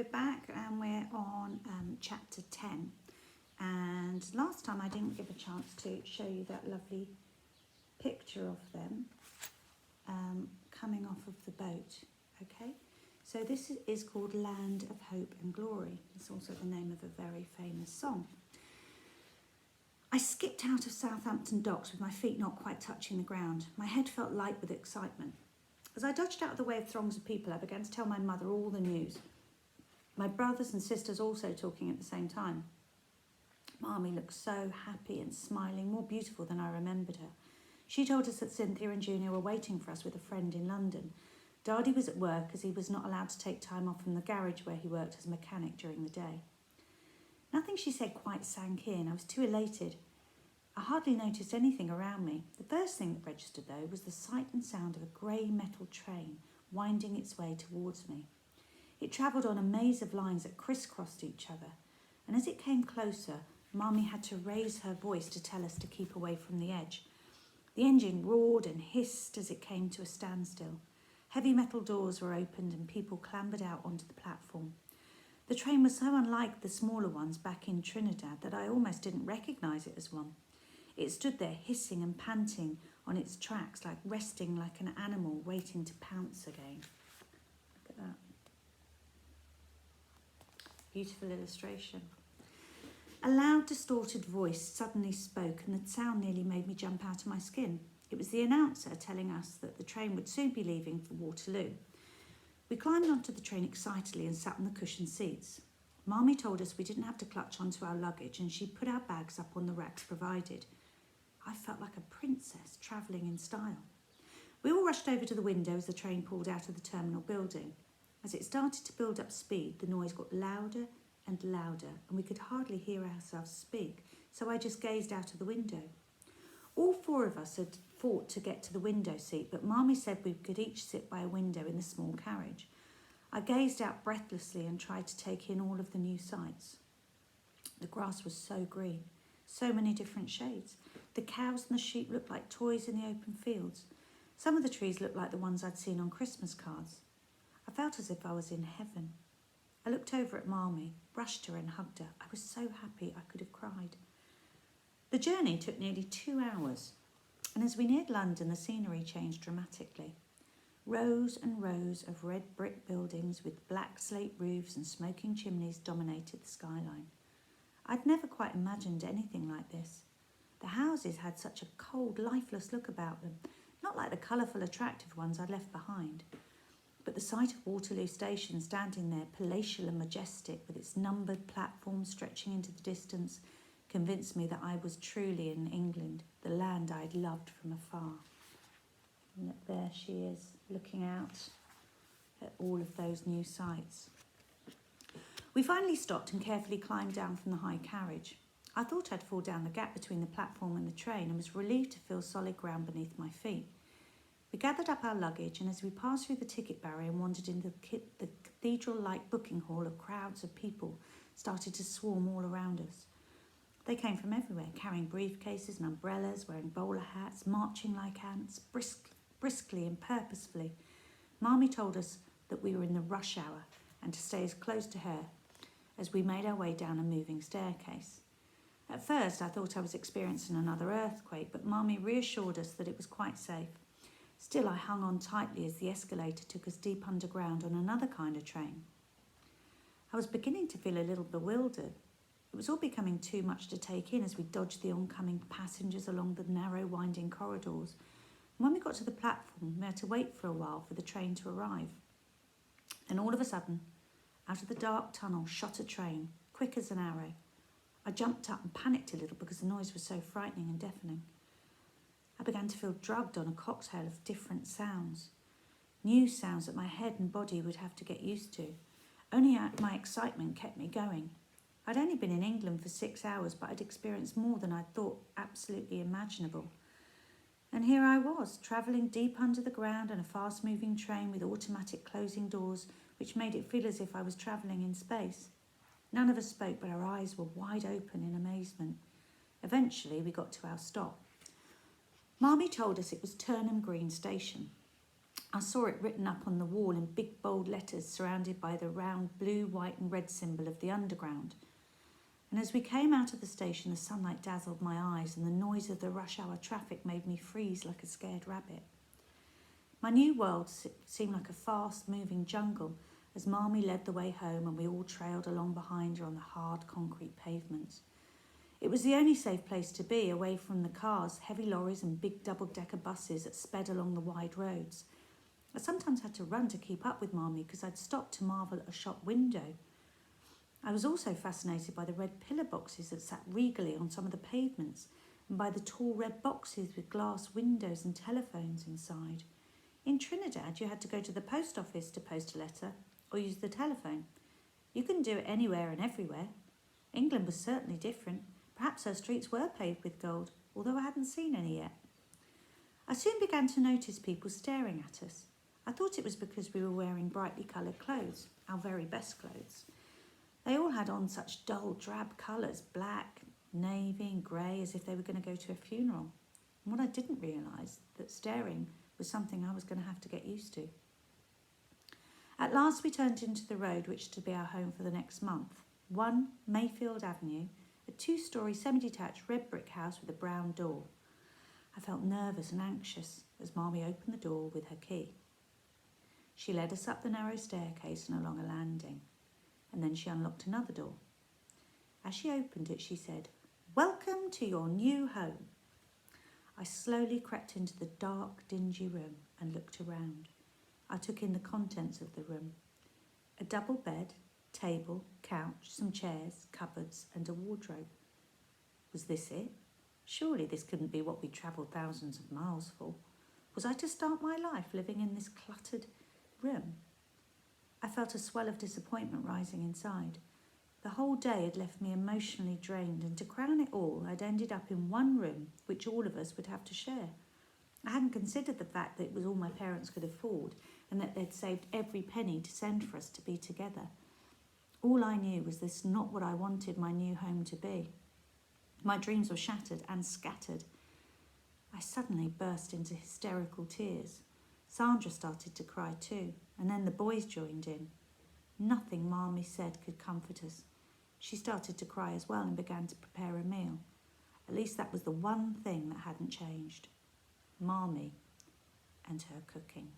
we're back and we're on chapter 10. And last time I didn't give a chance to show you that lovely picture of them coming off of the boat. Okay, so this is called Land of Hope and Glory. It's also the name of a very famous song. I skipped out of Southampton docks with my feet not quite touching the ground. My head felt light with excitement. As I dodged out of the way of throngs of people, I began to tell my mother all the news. My brothers and sisters also talking at the same time. Marmee looked so happy and smiling, more beautiful than I remembered her. She told us that Cynthia and Junior were waiting for us with a friend in London. Dardy was at work as he was not allowed to take time off from the garage where he worked as a mechanic during the day. Nothing she said quite sank in. I was too elated. I hardly noticed anything around me. The first thing that registered, though, was the sight and sound of a grey metal train winding its way towards me. It travelled on a maze of lines that crisscrossed each other, and as it came closer, Marmee had to raise her voice to tell us to keep away from the edge. The engine roared and hissed as it came to a standstill. Heavy metal doors were opened and people clambered out onto the platform. The train was so unlike the smaller ones back in Trinidad that I almost didn't recognise it as one. It stood there hissing and panting on its tracks, resting like an animal waiting to pounce again. Look at that. Beautiful illustration. A loud, distorted voice suddenly spoke, and the sound nearly made me jump out of my skin. It was the announcer telling us that the train would soon be leaving for Waterloo. We climbed onto the train excitedly and sat on the cushioned seats. Marmee told us we didn't have to clutch onto our luggage, and she put our bags up on the racks provided. I felt like a princess travelling in style. We all rushed over to the window as the train pulled out of the terminal building. As it started to build up speed, the noise got louder and louder, and we could hardly hear ourselves speak, so I just gazed out of the window. All four of us had fought to get to the window seat, but Marmee said we could each sit by a window in the small carriage. I gazed out breathlessly and tried to take in all of the new sights. The grass was so green, so many different shades. The cows and the sheep looked like toys in the open fields. Some of the trees looked like the ones I'd seen on Christmas cards. I felt as if I was in heaven. I looked over at Marmee, brushed her and hugged her. I was so happy I could have cried. The journey took nearly 2 hours, and as we neared London, the scenery changed dramatically. Rows and rows of red brick buildings with black slate roofs and smoking chimneys dominated the skyline. I'd never quite imagined anything like this. The houses had such a cold, lifeless look about them, not like the colourful, attractive ones I'd left behind. But the sight of Waterloo Station standing there, palatial and majestic, with its numbered platforms stretching into the distance, convinced me that I was truly in England, the land I'd loved from afar. And there she is, looking out at all of those new sights. We finally stopped and carefully climbed down from the high carriage. I thought I'd fall down the gap between the platform and the train and was relieved to feel solid ground beneath my feet. We gathered up our luggage, and as we passed through the ticket barrier and wandered into the cathedral-like booking hall, crowds of people started to swarm all around us. They came from everywhere, carrying briefcases and umbrellas, wearing bowler hats, marching like ants, briskly and purposefully. Marmee told us that we were in the rush hour and to stay as close to her as we made our way down a moving staircase. At first, I thought I was experiencing another earthquake, but Marmee reassured us that it was quite safe. Still, I hung on tightly as the escalator took us deep underground on another kind of train. I was beginning to feel a little bewildered. It was all becoming too much to take in as we dodged the oncoming passengers along the narrow, winding corridors. And when we got to the platform, we had to wait for a while for the train to arrive. And all of a sudden, out of the dark tunnel shot a train, quick as an arrow. I jumped up and panicked a little because the noise was so frightening and deafening. I began to feel drugged on a cocktail of different sounds. New sounds that my head and body would have to get used to. Only my excitement kept me going. I'd only been in England for 6 hours, but I'd experienced more than I'd thought absolutely imaginable. And here I was, travelling deep under the ground in a fast-moving train with automatic closing doors, which made it feel as if I was travelling in space. None of us spoke, but our eyes were wide open in amazement. Eventually, we got to our stop. Marmee told us it was Turnham Green Station. I saw it written up on the wall in big bold letters surrounded by the round blue, white and red symbol of the underground. And as we came out of the station, the sunlight dazzled my eyes and the noise of the rush hour traffic made me freeze like a scared rabbit. My new world seemed like a fast-moving jungle as Marmee led the way home and we all trailed along behind her on the hard concrete pavements. It was the only safe place to be, away from the cars, heavy lorries and big double-decker buses that sped along the wide roads. I sometimes had to run to keep up with Marmee because I'd stopped to marvel at a shop window. I was also fascinated by the red pillar boxes that sat regally on some of the pavements and by the tall red boxes with glass windows and telephones inside. In Trinidad, you had to go to the post office to post a letter or use the telephone. You couldn't do it anywhere and everywhere. England was certainly different. Perhaps her streets were paved with gold, although I hadn't seen any yet. I soon began to notice people staring at us. I thought it was because we were wearing brightly coloured clothes, our very best clothes. They all had on such dull, drab colours, black, navy and grey, as if they were going to go to a funeral. And what I didn't realise, that staring was something I was going to have to get used to. At last we turned into the road which was to be our home for the next month. 1 Mayfield Avenue, a 2-storey semi-detached red brick house with a brown door. I felt nervous and anxious as Marmee opened the door with her key. She led us up the narrow staircase and along a landing, and then she unlocked another door. As she opened it, she said, "Welcome to your new home." I slowly crept into the dark, dingy room and looked around. I took in the contents of the room. A double bed, table, couch, some chairs, cupboards and a wardrobe. Was this it? Surely this couldn't be what we'd travelled thousands of miles for. Was I to start my life living in this cluttered room? I felt a swell of disappointment rising inside. The whole day had left me emotionally drained, and to crown it all, I'd ended up in one room which all of us would have to share. I hadn't considered the fact that it was all my parents could afford and that they'd saved every penny to send for us to be together. All I knew was this not what I wanted my new home to be. My dreams were shattered and scattered. I suddenly burst into hysterical tears. Sandra started to cry too, and then the boys joined in. Nothing Marmee said could comfort us. She started to cry as well and began to prepare a meal. At least that was the one thing that hadn't changed. Marmee and her cooking.